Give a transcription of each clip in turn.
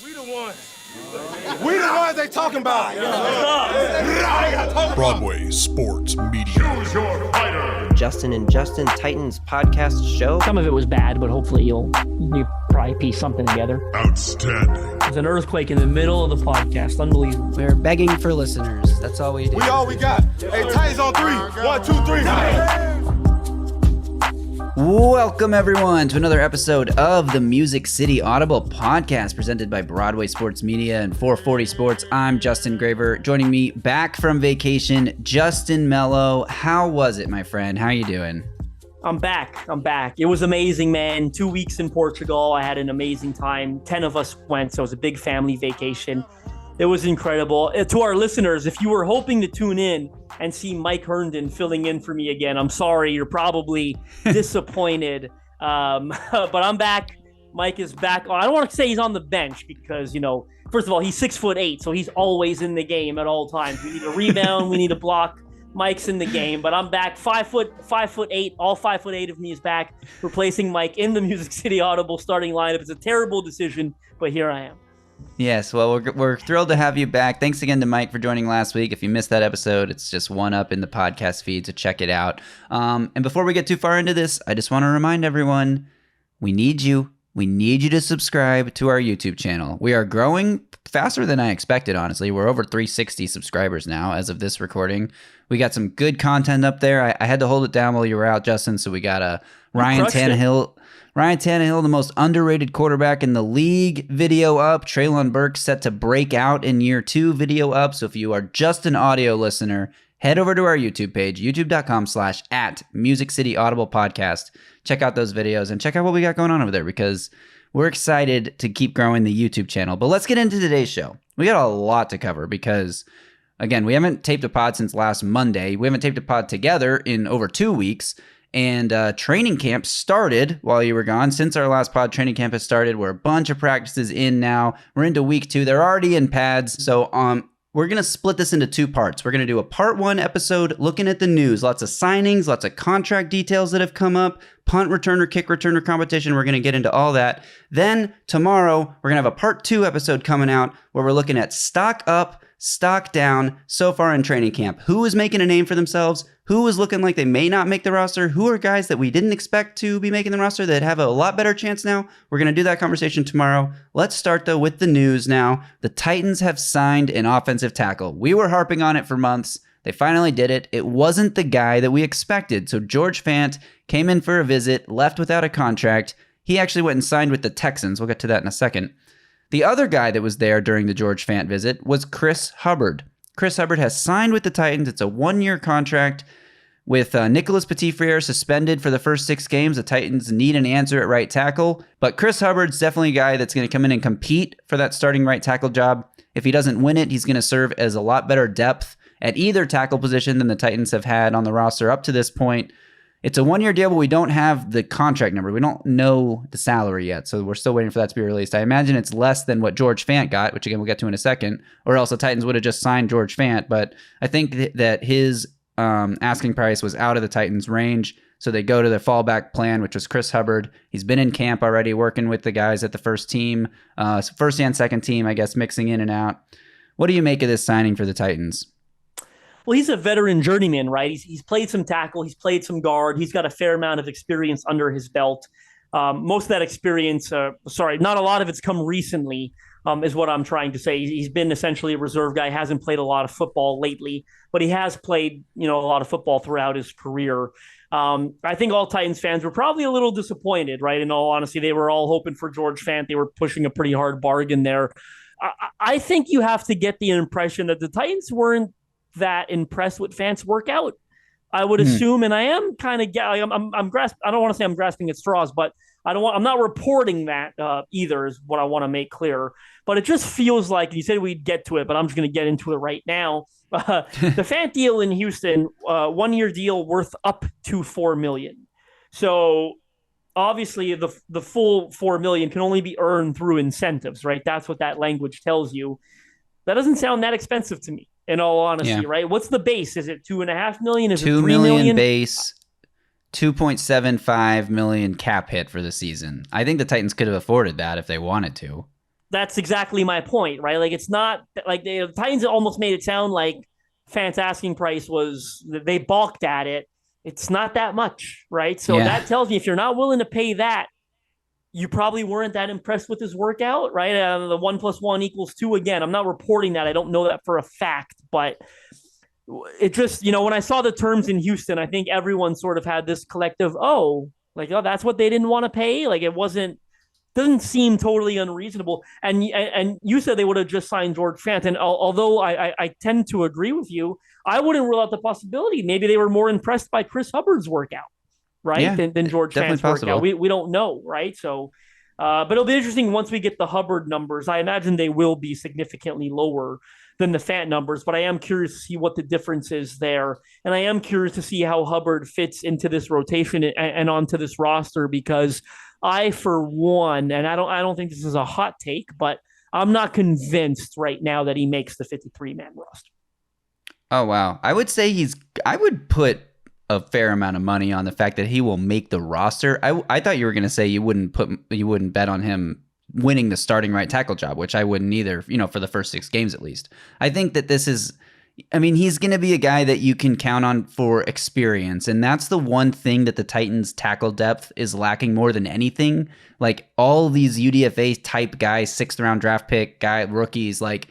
We the ones they talking about. Broadway Sports Media. Choose your fighter. Justin and Justin Titans podcast show. Some of it was bad, but hopefully you probably piece something together. Outstanding. There's an earthquake in the middle of the podcast. Unbelievable. We're begging for listeners. That's all we do. We all we got. Hey, Titans on three. 1, 2, 3. Welcome, everyone, to another episode of the Music City Audible podcast presented by Broadway Sports Media and 440 Sports. I'm Justin Graver. Joining me back from vacation, Justin Melo. How was it, my friend? How you doing? I'm back. It was amazing, man. 2 weeks in Portugal. I had an amazing time. 10 of us went, so it was a big family vacation. It was incredible. To our listeners, if you were hoping to tune in and see Mike Herndon filling in for me again, I'm sorry. You're probably disappointed. But I'm back. Mike is back. I don't want to say he's on the bench because, first of all, he's 6'8", so he's always in the game at all times. We need a rebound. We need a block. Mike's in the game, but I'm back. 5'8". All 5'8" of me is back, replacing Mike in the Music City Audible starting lineup. It's a terrible decision, but here I am. Yes, well, we're thrilled to have you back. Thanks again to Mike for joining last week. If you missed that episode, it's just one up in the podcast feed, so check it out. And before we get too far into this, I just want to remind everyone, we need you. We need you to subscribe to our YouTube channel. We are growing faster than I expected, honestly. We're over 360 subscribers now as of this recording. We got some good content up there. I had to hold it down while you were out, Justin, so we got a Ryan Tannehill, the most underrated quarterback in the league, video up. Treylon Burks set to break out in year 2, video up. So if you are just an audio listener, head over to our YouTube page, youtube.com/@MusicCityAudiblePodcast. Check out those videos and check out what we got going on over there because we're excited to keep growing the YouTube channel. But let's get into today's show. We got a lot to cover because, again, we haven't taped a pod since last Monday. We haven't taped a pod together in over 2 weeks. And training camp started while you were gone. Since our last pod, training camp has started. We're a bunch of practices in now. We're into week 2. They're already in pads. So we're going to split this into 2 parts. We're going to do a part 1 episode looking at the news. Lots of signings, lots of contract details that have come up. Punt returner, kick returner competition. We're going to get into all that. Then tomorrow, we're going to have a part 2 episode coming out where we're looking at stock up, stock down so far in training camp. Who is making a name for themselves? Who is looking like they may not make the roster? Who are guys that we didn't expect to be making the roster that have a lot better chance now? We're going to do that conversation tomorrow. Let's start, though, with the news now. The Titans have signed an offensive tackle. We were harping on it for months. They finally did it. It wasn't the guy that we expected. So George Fant came in for a visit, left without a contract. He actually went and signed with the Texans. We'll get to that in a second. The other guy that was there during the George Fant visit was Chris Hubbard. Chris Hubbard has signed with the Titans. It's a 1-year contract with Nicholas Petit-Frere suspended for the first 6 games. The Titans need an answer at right tackle, but Chris Hubbard's definitely a guy that's going to come in and compete for that starting right tackle job. If he doesn't win it, he's going to serve as a lot better depth at either tackle position than the Titans have had on the roster up to this point. It's a 1-year deal, but we don't have the contract number. We don't know the salary yet, so we're still waiting for that to be released. I imagine it's less than what George Fant got, which again we'll get to in a second, or else the Titans would have just signed George Fant, but I think that his asking price was out of the Titans' range, so they go to the fallback plan, which was Chris Hubbard. He's been in camp already, working with the guys at the first team, first and second team, I guess, mixing in and out. What do you make of this signing for the Titans? Well, he's a veteran journeyman, right? He's played some tackle. He's played some guard. He's got a fair amount of experience under his belt. Most of that experience, not a lot of it's come recently, is what I'm trying to say. He's been essentially a reserve guy, hasn't played a lot of football lately, but he has played, a lot of football throughout his career. I think all Titans fans were probably a little disappointed, right? In all honesty, they were all hoping for George Fant. They were pushing a pretty hard bargain there. I think you have to get the impression that the Titans weren't that impressed with Fant's workout. I would assume, and I am kind of, I'm grasping. I don't want to say I'm grasping at straws, but I'm not reporting that either, is what I want to make clear. But it just feels like, you said we'd get to it, but I'm just going to get into it right now. The Fant deal in Houston, 1-year deal worth up to $4 million. So obviously the full $4 million can only be earned through incentives, right? That's what that language tells you. That doesn't sound that expensive to me, in all honesty, right? What's the base? Is it $2.5 million? Is it $3 million base? $2.75 million cap hit for the season. I think the Titans could have afforded that if they wanted to. That's exactly my point, right? Like, it's not like the Titans almost made it sound like Fant's asking price was, they balked at it. It's not that much, right? So that tells me if you're not willing to pay that, you probably weren't that impressed with his workout, right? The 1 + 1 = 2. Again, I'm not reporting that. I don't know that for a fact, but it just, when I saw the terms in Houston, I think everyone sort of had this collective, that's what they didn't want to pay. Like, doesn't seem totally unreasonable. And you said they would have just signed George Fant. And although I tend to agree with you, I wouldn't rule out the possibility. Maybe they were more impressed by Chris Hubbard's workout, right? Than George Fant's workout. We don't know, right? So, but it'll be interesting once we get the Hubbard numbers. I imagine they will be significantly lower than the Fant numbers, but I am curious to see what the difference is there. And I am curious to see how Hubbard fits into this rotation and onto this roster, because I, for one, and I don't think this is a hot take, but I'm not convinced right now that he makes the 53-man roster. Oh, wow. I would say I would put a fair amount of money on the fact that he will make the roster. I thought you were going to say you wouldn't bet on him winning the starting right tackle job, which I wouldn't either, for the first 6 games at least. I think that he's going to be a guy that you can count on for experience. And that's the one thing that the Titans tackle depth is lacking more than anything. Like, all these UDFA type guys, 6th round draft pick rookies, like,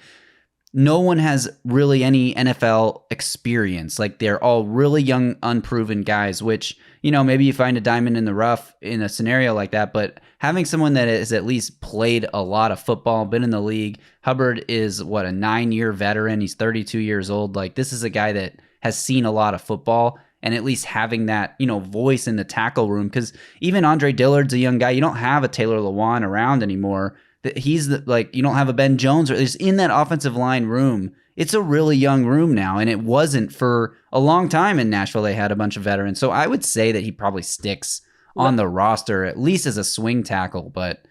no one has really any NFL experience. Like, they're all really young, unproven guys, which, maybe you find a diamond in the rough in a scenario like that. But having someone that has at least played a lot of football, been in the league. Hubbard is a 9-year veteran. He's 32 years old. Like, this is a guy that has seen a lot of football, and at least having that, voice in the tackle room. Because even Andre Dillard's a young guy. You don't have a Taylor Lewan around anymore. He's you don't have a Ben Jones, or just in that offensive line room. It's a really young room now, and it wasn't for a long time in Nashville. They had a bunch of veterans. So I would say that he probably sticks on the roster, at least as a swing tackle. But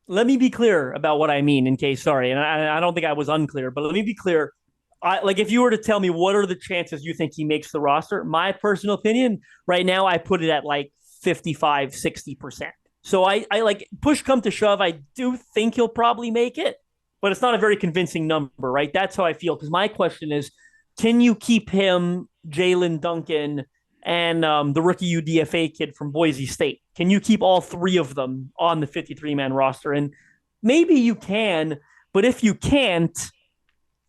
let me be clear about what I mean, and I don't think I was unclear, but let me be clear. If you were to tell me what are the chances you think he makes the roster, my personal opinion right now, I put it at 55-60%. So I push come to shove, I do think he'll probably make it, but it's not a very convincing number, right? That's how I feel. Because my question is, can you keep him, Jalen Duncan, and the rookie UDFA kid from Boise State? Can you keep all 3 of them on the 53-man roster? And maybe you can, but if you can't,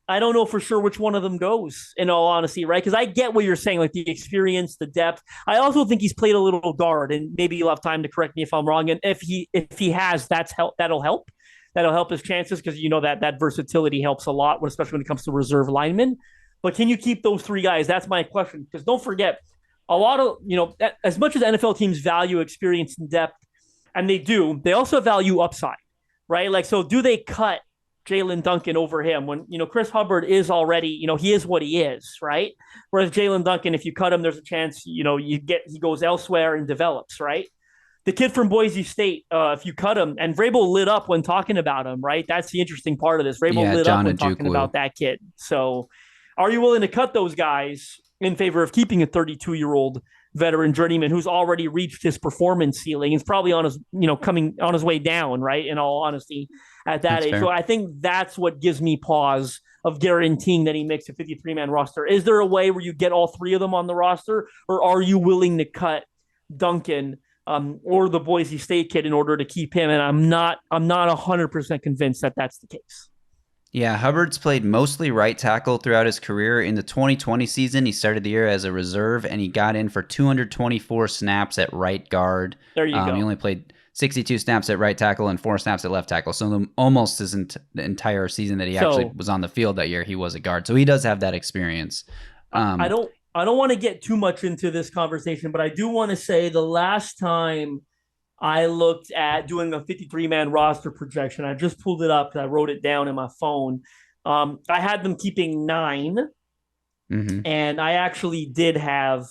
I don't know for sure which one of them goes, in all honesty, right? Because I get what you're saying, like the experience, the depth. I also think he's played a little guard, and maybe you'll have time to correct me if I'm wrong. And if he has, that'll help. That'll help his chances, because that versatility helps a lot, especially when it comes to reserve linemen. But can you keep those 3 guys? That's my question. Because don't forget, a lot of, as much as NFL teams value experience and depth, and they also value upside, right? So do they cut Jalen Duncan over him when, Chris Hubbard is already, he is what he is, right? Whereas Jalen Duncan, if you cut him, there's a chance, he goes elsewhere and develops, right? The kid from Boise State, if you cut him, and Vrabel lit up when talking about him, right? That's the interesting part of this. Vrabel lit up when talking about that kid. So are you willing to cut those guys in favor of keeping a 32-year-old veteran journeyman who's already reached his performance ceiling? He's probably on his, coming on his way down, right? In all honesty, at that age. Fair. So I think that's what gives me pause of guaranteeing that he makes a 53-man roster. Is there a way where you get all 3 of them on the roster, or are you willing to cut Duncan or the Boise State kid in order to keep him? And I'm not 100% convinced that that's the case. Yeah, Hubbard's played mostly right tackle throughout his career. In the 2020 season, he started the year as a reserve, and he got in for 224 snaps at right guard. There you go. He only played 62 snaps at right tackle and 4 snaps at left tackle. So almost the entire season that he actually was on the field that year, he was a guard. So he does have that experience. I don't want to get too much into this conversation, but I do want to say the last time I looked at doing a 53-man roster projection, I just pulled it up because I wrote it down in my phone. I had them keeping 9, and I actually did have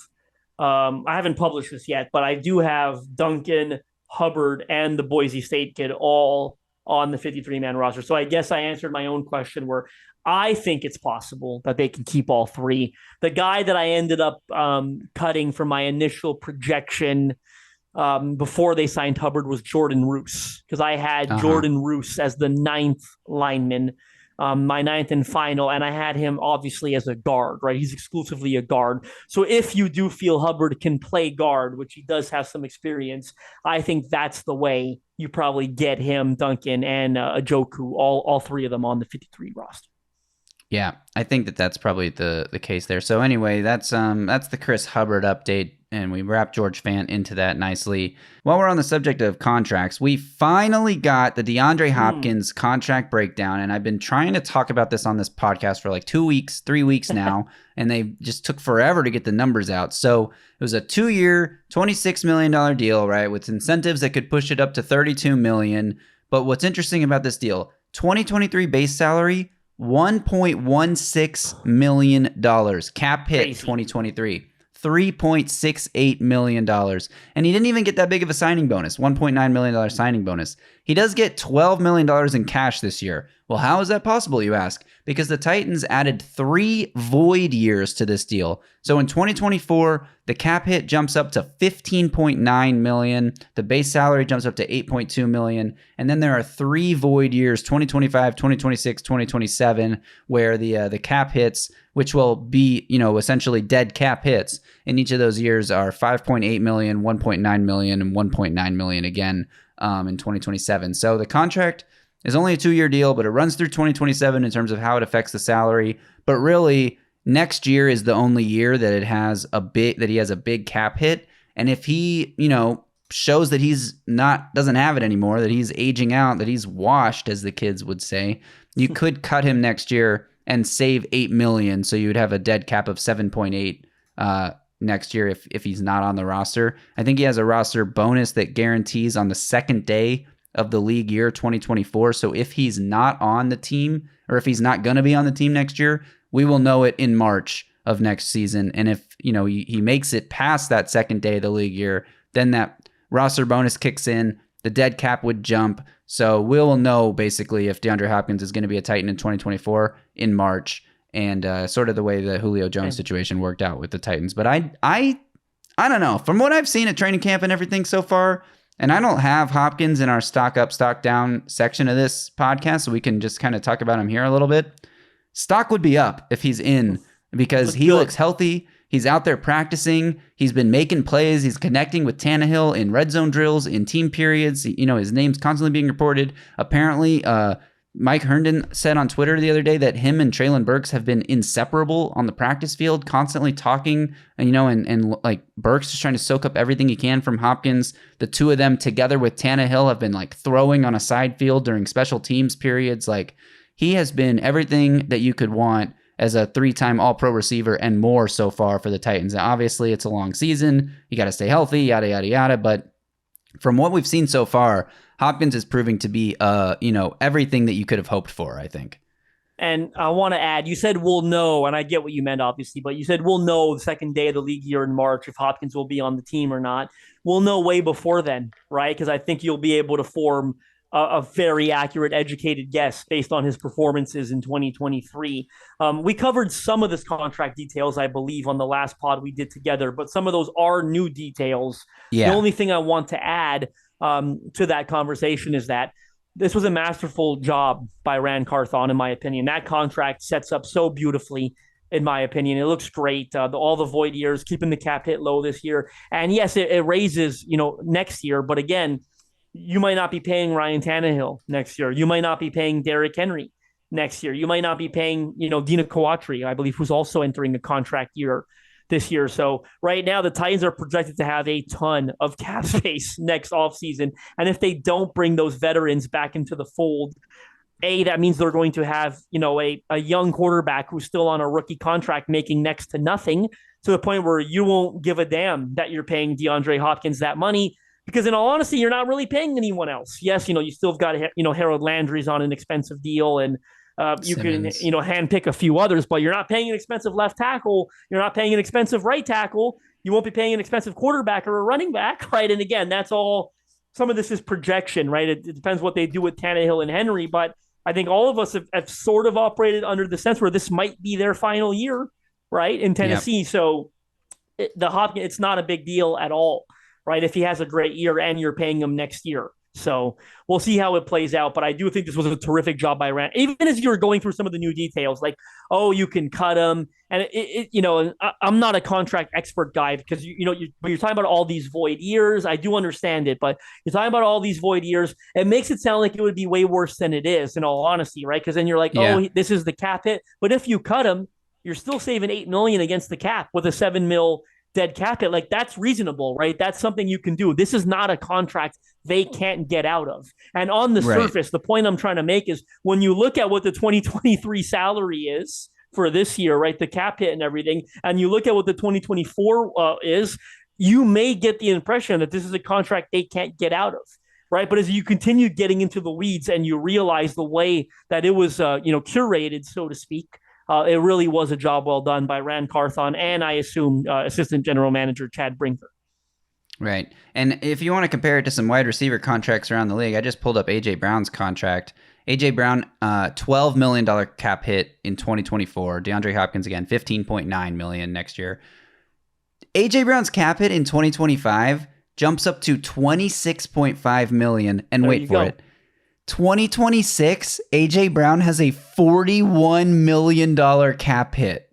I haven't published this yet, but I do have Duncan, Hubbard, and the Boise State kid all on the 53-man roster. So I guess I answered my own question, where I think it's possible that they can keep all 3. The guy that I ended up cutting for my initial projection before they signed Hubbard was Jordan Roos, because I had Jordan Roos as the 9th lineman, my 9th and final, and I had him obviously as a guard, right? He's exclusively a guard. So if you do feel Hubbard can play guard, which he does have some experience, I think that's the way you probably get him, Duncan, and Ajoku, all three of them on the 53 roster. Yeah, I think that's probably the case there. So anyway, that's the Chris Hubbard update, and we wrapped George Fant into that nicely. While we're on the subject of contracts, we finally got the DeAndre Hopkins contract breakdown, and I've been trying to talk about this on this podcast for like 2 weeks, 3 weeks now, and they just took forever to get the numbers out. So it was a 2-year, $26 million deal, right, with incentives that could push it up to $32 million. But what's interesting about this deal, 2023 base salary, $1.16 million. Cap hit. Crazy. 2023. $3.68 million. And he didn't even get that big of a signing bonus, $1.9 million signing bonus. He does get $12 million in cash this year. Well, how is that possible, you ask? Because the Titans added 3 void years to this deal. So in 2024, the cap hit jumps up to $15.9 million. The base salary jumps up to $8.2 million. And then there are 3 void years, 2025, 2026, 2027, where the cap hits, which will be, essentially dead cap hits in each of those years, are $5.8 million, $1.9 million, and $1.9 million again in 2027. So the contract is only a 2-year deal, but it runs through 2027 in terms of how it affects the salary. But really, next year is the only year that he has a big cap hit. And if he, shows that doesn't have it anymore, that he's aging out, that he's washed, as the kids would say, you could cut him next year and save $8 million. So you would have a dead cap of 7.8 next year if he's not on the roster. I think he has a roster bonus that guarantees on the second day of the league year 2024. So if he's not on the team, or if he's not going to be on the team next year, we will know it in March of next season. And if he makes it past that second day of the league year, then that roster bonus kicks in, the dead cap would jump. So we'll know basically if DeAndre Hopkins is going to be a Titan in 2024 in March, and sort of the way the Julio Jones situation worked out with the Titans. But I don't know. From what I've seen at training camp and everything so far, and I don't have Hopkins in our stock up, stock down section of this podcast, so we can just kind of talk about him here a little bit. Stock would be up if he's in, because he looks healthy. He's out there practicing. He's been making plays. He's connecting with Tannehill in red zone drills, in team periods. His name's constantly being reported. Apparently, Mike Herndon said on Twitter the other day that him and Treylon Burks have been inseparable on the practice field, constantly talking, and like Burks just trying to soak up everything he can from Hopkins. The two of them together with Tannehill have been like throwing on a side field during special teams periods. Like, he has been everything that you could want as a 3-time All-Pro receiver and more so far for the Titans. Now, obviously, it's a long season. You got to stay healthy, yada, yada, yada. But from what we've seen so far, Hopkins is proving to be, everything that you could have hoped for, I think. And I want to add, you said we'll know, and I get what you meant, obviously, but you said we'll know the second day of the league year in March if Hopkins will be on the team or not. We'll know way before then, right? Because I think you'll be able to form a very accurate, educated guess based on his performances in 2023. We covered some of this contract details, I believe, on the last pod we did together, but some of those are new details. Yeah. The only thing I want to add to that conversation is that this was a masterful job by Rand Carthon, in my opinion. That contract sets up so beautifully, in my opinion. It looks great. All the void years, keeping the cap hit low this year. And yes, it raises, next year. But again, you might not be paying Ryan Tannehill next year. You might not be paying Derrick Henry next year. You might not be paying, Dina Kawatri, I believe, who's also entering a contract year this year. So right now, the Titans are projected to have a ton of cap space next offseason. And if they don't bring those veterans back into the fold, that means they're going to have, a young quarterback who's still on a rookie contract making next to nothing, to the point where you won't give a damn that you're paying DeAndre Hopkins that money. Because in all honesty, you're not really paying anyone else. Yes, you still have got, Harold Landry's on an expensive deal, and you Simmons can, handpick a few others, but you're not paying an expensive left tackle. You're not paying an expensive right tackle. You won't be paying an expensive quarterback or a running back, right? And again, that's all, some of this is projection, right? It depends what they do with Tannehill and Henry, but I think all of us have sort of operated under the sense where this might be their final year, right, in Tennessee. Yep. So the Hopkins, it's not a big deal at all right? If he has a great year and you're paying him next year. So we'll see how it plays out. But I do think this was a terrific job by Rand. Even as you were going through some of the new details, like, oh, you can cut him. And, I'm not a contract expert guy because, you're talking about all these void years. I do understand it, but you're talking about all these void years. It makes it sound like it would be way worse than it is, in all honesty, right? Because then you're like, oh, this is the cap hit. But if you cut him, you're still saving $8 million against the cap with a $7 million dead cap hit. Like, that's reasonable, right? That's something you can do. This is not a contract they can't get out of. And on the surface, the point I'm trying to make is when you look at what the 2023 salary is for this year, right, the cap hit and everything, and you look at what the 2024 is, you may get the impression that this is a contract they can't get out of, right? But as you continue getting into the weeds and you realize the way that it was, curated, so to speak, it really was a job well done by Rand Carthon and, I assume, Assistant General Manager Chad Brinker. Right. And if you want to compare it to some wide receiver contracts around the league, I just pulled up A.J. Brown's contract. A.J. Brown, $12 million cap hit in 2024. DeAndre Hopkins, again, $15.9 million next year. A.J. Brown's cap hit in 2025 jumps up to $26.5 million. And wait for it. 2026, A.J. Brown has a $41 million cap hit.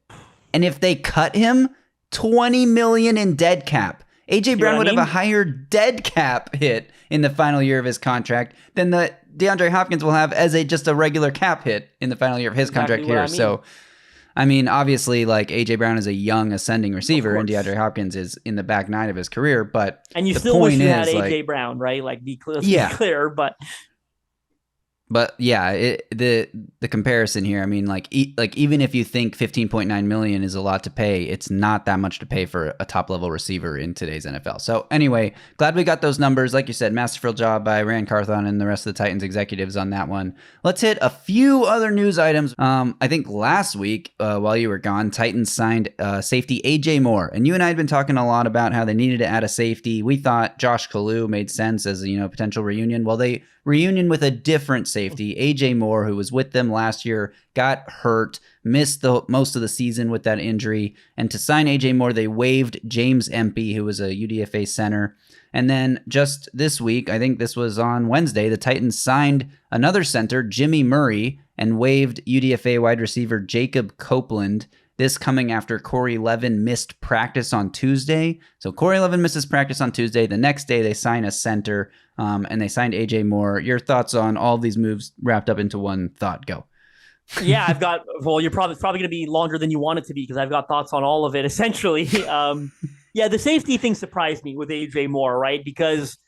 And if they cut him, $20 million in dead cap. A.J. Brown would have a higher dead cap hit in the final year of his contract than the DeAndre Hopkins will have as just a regular cap hit in the final year of his contract here. So, I mean, obviously, like, A.J. Brown is a young ascending receiver and DeAndre Hopkins is in the back nine of his career. But and you still wish you had A.J. Brown, right? Like, be clear, But yeah, the comparison here, I mean, like even if you think $15.9 million is a lot to pay, it's not that much to pay for a top level receiver in today's NFL. So anyway, glad we got those numbers. Like you said, masterful job by Rand Carthon and the rest of the Titans executives on that one. Let's hit a few other news items. I think last week, while you were gone, Titans signed safety AJ Moore, and you and I had been talking a lot about how they needed to add a safety. We thought Josh Kalu made sense as a potential reunion. Well, they reunion with a different safety, AJ Moore, who was with them last year, got hurt, missed most of the season with that injury. And to sign AJ Moore, they waived James Empey, who was a UDFA center. And then just this week, I think this was on Wednesday, the Titans signed another center, Jimmy Murray, and waived UDFA wide receiver Jacob Copeland. This coming after Corey Levin missed practice on Tuesday. So Corey Levin misses practice on Tuesday. The next day they sign a center, and they signed AJ Moore. Your thoughts on all these moves wrapped up into one thought? Go. Yeah, you're probably going to be longer than you want it to be because I've got thoughts on all of it, essentially. The safety thing surprised me with AJ Moore, right? Because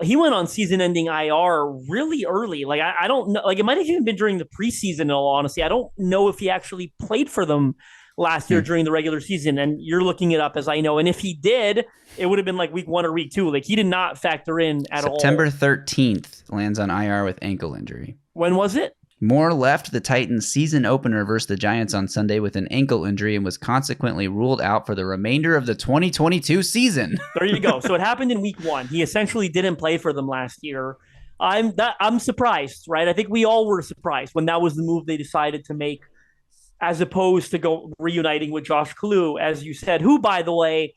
he went on season-ending IR really early. Like, I don't know. Like, it might have even been during the preseason, in all honesty. I don't know if he actually played for them last year during the regular season, and you're looking it up as I know. And if he did, it would have been like week 1 or week 2. Like, he did not factor in at all. September 13th lands on IR with ankle injury. When was it? Moore left the Titans season opener versus the Giants on Sunday with an ankle injury and was consequently ruled out for the remainder of the 2022 season. There you go. So it happened in week 1. He essentially didn't play for them last year. I'm surprised, right? I think we all were surprised when that was the move they decided to make, as opposed to go reuniting with Josh Kalu, as you said, who, by the way,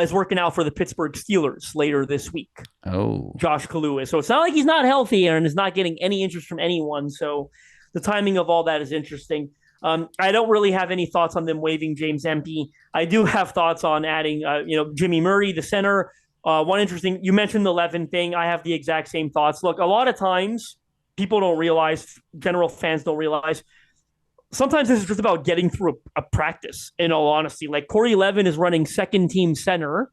is working out for the Pittsburgh Steelers later this week. Oh. Josh Kalu is. So it's not like he's not healthy and is not getting any interest from anyone. So the timing of all that is interesting. I don't really have any thoughts on them waiving James Empey. I do have thoughts on adding, Jimmy Murray, the center. One interesting, you mentioned the Levin thing. I have the exact same thoughts. Look, a lot of times people don't realize, general fans don't realize, sometimes this is just about getting through a practice, in all honesty. Like, Corey Levin is running second-team center.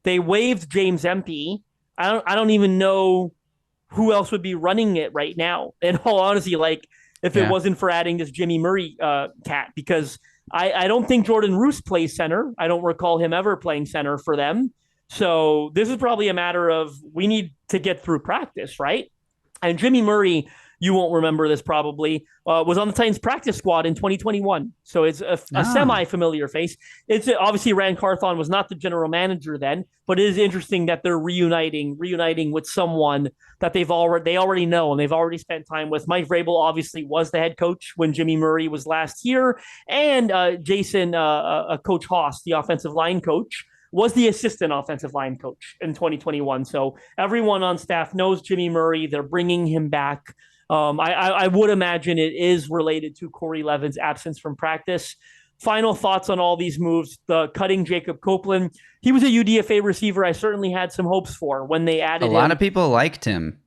They waived James Empey. I don't even know who else would be running it right now, in all honesty, like, if it wasn't for adding this Jimmy Murray cat, because I don't think Jordan Roos plays center. I don't recall him ever playing center for them. So this is probably a matter of we need to get through practice, right? And Jimmy Murray, you won't remember this probably, was on the Titans practice squad in 2021. So it's a semi-familiar face. It's obviously Rand Carthon was not the general manager then, but it is interesting that they're reuniting with someone that they already know and they've already spent time with. Mike Vrabel obviously was the head coach when Jimmy Murray was last here, and Jason, Coach Haas, the offensive line coach. was the assistant offensive line coach in 2021. So everyone on staff knows Jimmy Murray. They're bringing him back. I would imagine it is related to Corey Levin's absence from practice. Final thoughts on all these moves. The cutting Jacob Copeland. He was a UDFA receiver I certainly had some hopes for when they added him. A lot of people liked him.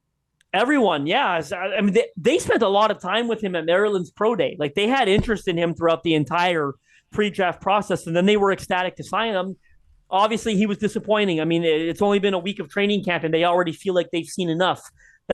Everyone, yeah. I mean, they spent a lot of time with him at Maryland's Pro Day. Like, they had interest in him throughout the entire pre-draft process, and then they were ecstatic to sign him. Obviously, he was disappointing. I mean, it's only been a week of training camp, and they already feel like they've seen enough.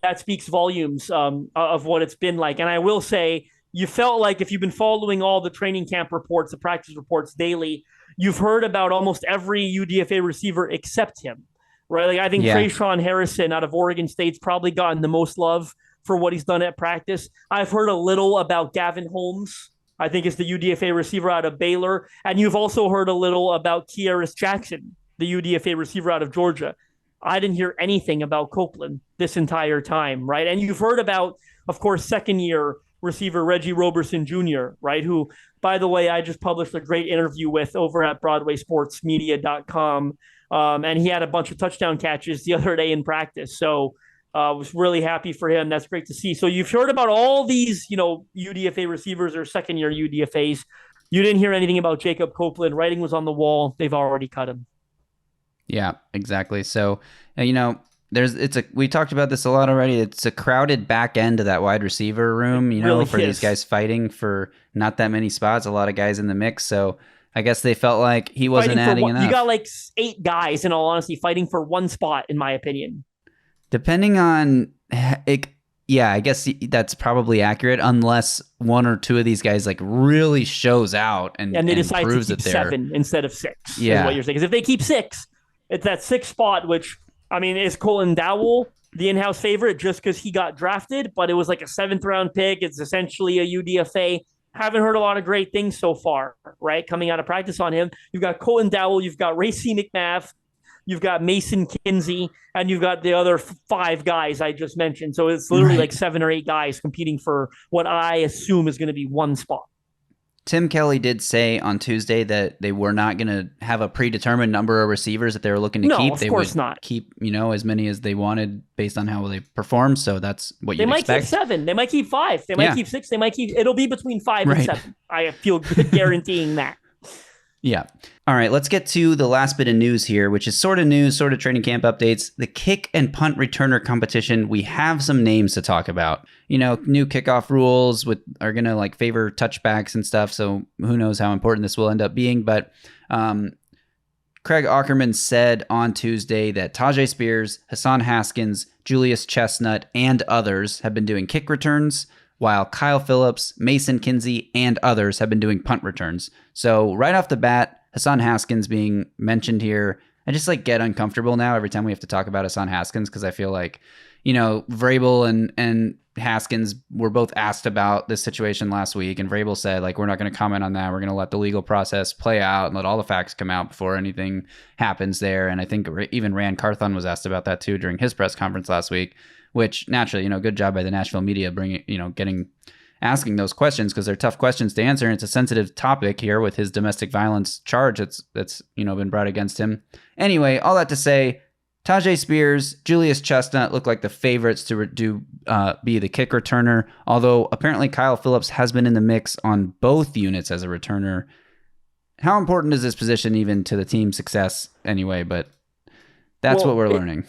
That speaks volumes of what it's been like. And I will say, you felt like if you've been following all the training camp reports, the practice reports daily, you've heard about almost every UDFA receiver except him, right? Like, I think Trayshawn Harrison out of Oregon State's probably gotten the most love for what he's done at practice. I've heard a little about Gavin Holmes, I think is the UDFA receiver out of Baylor. And you've also heard a little about Kieris Jackson, the UDFA receiver out of Georgia. I didn't hear anything about Copeland this entire time, right? And you've heard about, of course, second-year receiver Reggie Roberson Jr., right? Who, by the way, I just published a great interview with over at BroadwaySportsMedia.com. And he had a bunch of touchdown catches the other day in practice. So I was really happy for him. That's great to see. So you've heard about all these, UDFA receivers or second-year UDFAs. You didn't hear anything about Jacob Copeland. Writing was on the wall. They've already cut him. Yeah, exactly. So, we talked about this a lot already. It's a crowded back end of that wide receiver room, really for these guys fighting for not that many spots, a lot of guys in the mix. So I guess they felt like he wasn't adding enough. You got like 8 guys, in all honesty, fighting for one spot, in my opinion. Depending on it, yeah, I guess that's probably accurate, unless one or two of these guys like really shows out and they decide to proves keep that they're 7 instead of 6. Yeah, is what you're saying. Because if they keep 6, it's that 6th spot, which, I mean, is Colin Dowell the in-house favorite just because he got drafted? But it was like a 7th-round pick. It's essentially a UDFA. Haven't heard a lot of great things so far, right? Coming out of practice on him. You've got Colin Dowell. You've got Racy McMath. You've got Mason Kinsey. And you've got the other 5 guys I just mentioned. So it's literally like 7 or 8 guys competing for what I assume is going to be one spot. Tim Kelly did say on Tuesday that they were not going to have a predetermined number of receivers that they were looking to keep. Of course not. Keep, as many as they wanted based on how they performed. So that's what you'd expect. They might keep 7. They might keep 5. They might keep 6. It'll be between 5 and 7. I feel good guaranteeing that. Yeah. All right, let's get to the last bit of news here, which is sort of news, sort of training camp updates. The kick and punt returner competition. We have some names to talk about. New kickoff rules are going to like favor touchbacks and stuff. So who knows how important this will end up being. But Craig Ackerman said on Tuesday that Tajay Spears, Hassan Haskins, Julius Chestnut, and others have been doing kick returns, while Kyle Phillips, Mason Kinsey, and others have been doing punt returns. So right off the bat, Hassan Haskins being mentioned here, I just get uncomfortable now every time we have to talk about Hassan Haskins, because I feel like, Vrabel and Haskins were both asked about this situation last week, and Vrabel said, we're not going to comment on that. We're going to let the legal process play out and let all the facts come out before anything happens there. And I think even Rand Carthon was asked about that too during his press conference last week, which naturally, good job by the Nashville media asking those questions, because they're tough questions to answer. And it's a sensitive topic here with his domestic violence charge that's been brought against him. Anyway, all that to say, Tajay Spears, Julius Chestnut look like the favorites to be the kick returner, although apparently Kyle Phillips has been in the mix on both units as a returner. How important is this position even to the team's success anyway? But that's what we're learning.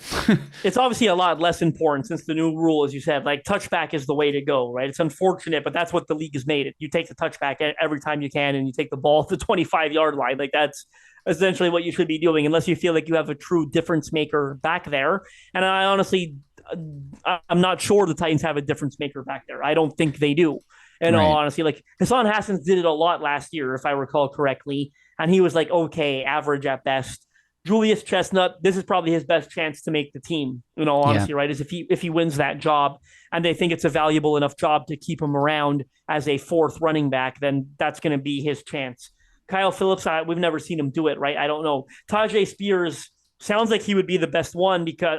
It's obviously a lot less important since the new rule, as you said, touchback is the way to go, right? It's unfortunate, but that's what the league has made it. You take the touchback every time you can, and you take the ball at the 25-yard line. That's essentially what you should be doing, unless you feel like you have a true difference maker back there. And I'm not sure the Titans have a difference maker back there. I don't think they do. In all honesty, Hassan Haskins did it a lot last year, if I recall correctly, and he was okay, average at best. Julius Chestnut, this is probably his best chance to make the team, in all honesty, right? Is if he wins that job and they think it's a valuable enough job to keep him around as a 4th running back, then that's going to be his chance. Kyle Phillips, we've never seen him do it, right? I don't know. Tajay Spears sounds like he would be the best one because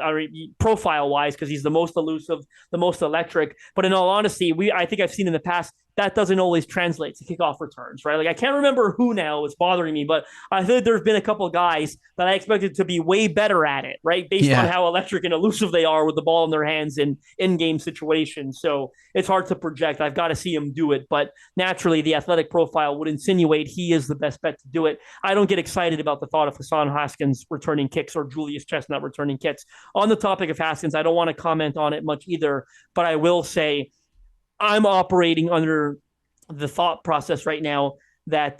profile-wise, because he's the most elusive, the most electric. But in all honesty, I think I've seen in the past, that doesn't always translate to kickoff returns, right? Like I can't remember who now is bothering me, but I think there's been a couple of guys that I expected to be way better at it, right? Based on how electric and elusive they are with the ball in their hands in in-game situations. So it's hard to project. I've got to see him do it, but naturally the athletic profile would insinuate he is the best bet to do it. I don't get excited about the thought of Hassan Haskins returning kicks or Julius Chestnut returning kicks. On the topic of Haskins, I don't want to comment on it much either, but I will say I'm operating under the thought process right now that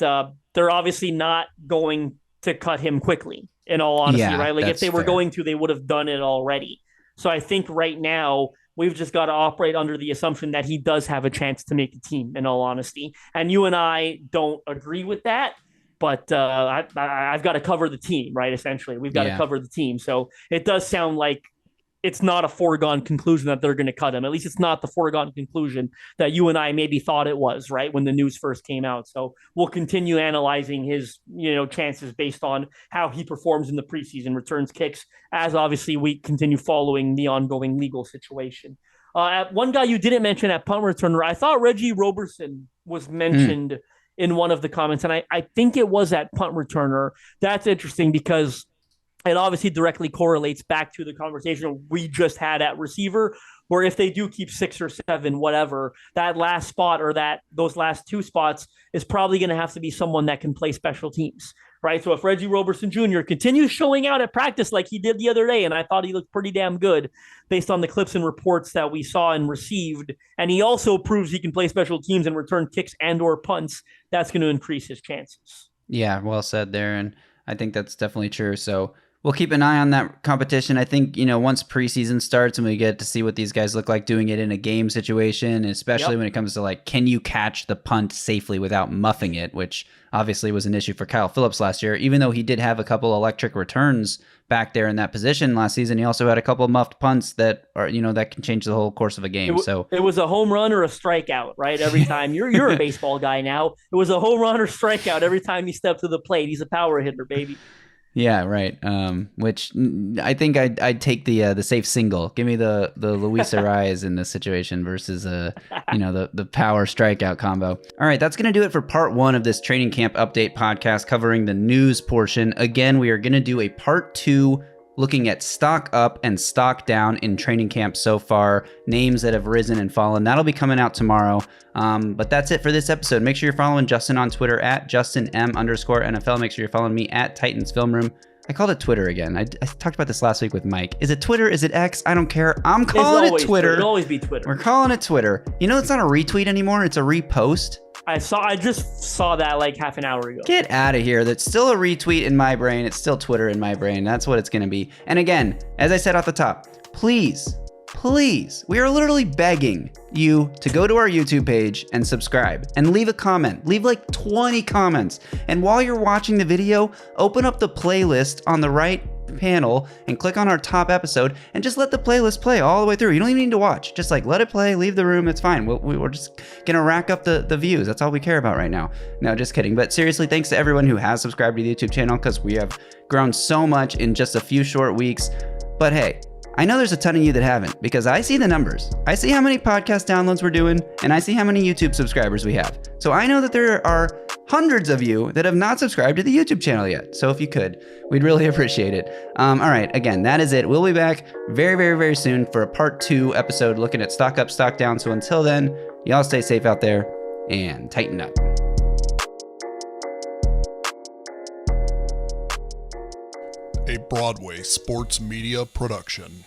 they're obviously not going to cut him quickly, in all honesty, right? Like if they were going to, they would have done it already. So I think right now we've just got to operate under the assumption that he does have a chance to make the team, in all honesty. And you and I don't agree with that, but I've got to cover the team, right? Essentially, we've got to cover the team. So it does sound like it's not a foregone conclusion that they're going to cut him. At least it's not the foregone conclusion that you and I maybe thought it was, right, when the news first came out. So we'll continue analyzing his, chances based on how he performs in the preseason, returns kicks, as obviously we continue following the ongoing legal situation. One guy you didn't mention at punt returner, I thought Reggie Roberson was mentioned in one of the comments, and I think it was at punt returner. That's interesting because it obviously directly correlates back to the conversation we just had at receiver, where if they do keep 6 or 7, whatever, that last spot or those last 2 spots is probably going to have to be someone that can play special teams, right? So if Reggie Roberson Jr. continues showing out at practice like he did the other day, and I thought he looked pretty damn good based on the clips and reports that we saw and received, and he also proves he can play special teams and return kicks and or punts, that's going to increase his chances. Yeah, well said there, and I think that's definitely true. So we'll keep an eye on that competition. I think, once preseason starts and we get to see what these guys look like doing it in a game situation, especially when it comes to can you catch the punt safely without muffing it, which obviously was an issue for Kyle Phillips last year. Even though he did have a couple electric returns back there in that position last season, he also had a couple of muffed punts that are, that can change the whole course of a game. So it was a home run or a strikeout, right? Every time you're a baseball guy now. It was a home run or strikeout every time he stepped to the plate. He's a power hitter, baby. Yeah, right. Which I think I'd take the safe single. Give me the Luis Arias in this situation versus the power strikeout combo. All right, that's gonna do it for part 1 of this training camp update podcast covering the news portion. Again, we are gonna do a part 2 looking at stock up and stock down in training camp so far, names that have risen and fallen. That'll be coming out tomorrow. But that's it for this episode. Make sure you're following Justin on Twitter at JustinM_NFL. Make sure you're following me at Titans Film Room. I called it Twitter again. I talked about this last week with Mike. Is it Twitter? Is it X? I don't care. I'm calling it Twitter. It'll always be Twitter. We're calling it Twitter. It's not a retweet anymore. It's a repost. I just saw that like half an hour ago. Get out of here. That's still a retweet in my brain. It's still Twitter in my brain. That's what it's going to be. And again, as I said off the top, please, we are literally begging you to go to our YouTube page and subscribe and leave a comment. Leave like 20 comments. And while you're watching the video, open up the playlist on the right panel and click on our top episode and just let the playlist play all the way through. You don't even need to watch. Just let it play, leave the room. It's fine. We're just gonna rack up the views. That's all we care about right now. No, just kidding. But seriously, thanks to everyone who has subscribed to the YouTube channel because we have grown so much in just a few short weeks. But hey, I know there's a ton of you that haven't because I see the numbers. I see how many podcast downloads we're doing and I see how many YouTube subscribers we have. So I know that there are hundreds of you that have not subscribed to the YouTube channel yet. So if you could, we'd really appreciate it. All right, again, that is it. We'll be back very, very, very soon for a part 2 episode looking at stock up, stock down. So until then, y'all stay safe out there and tighten up. A Broadway sports media production.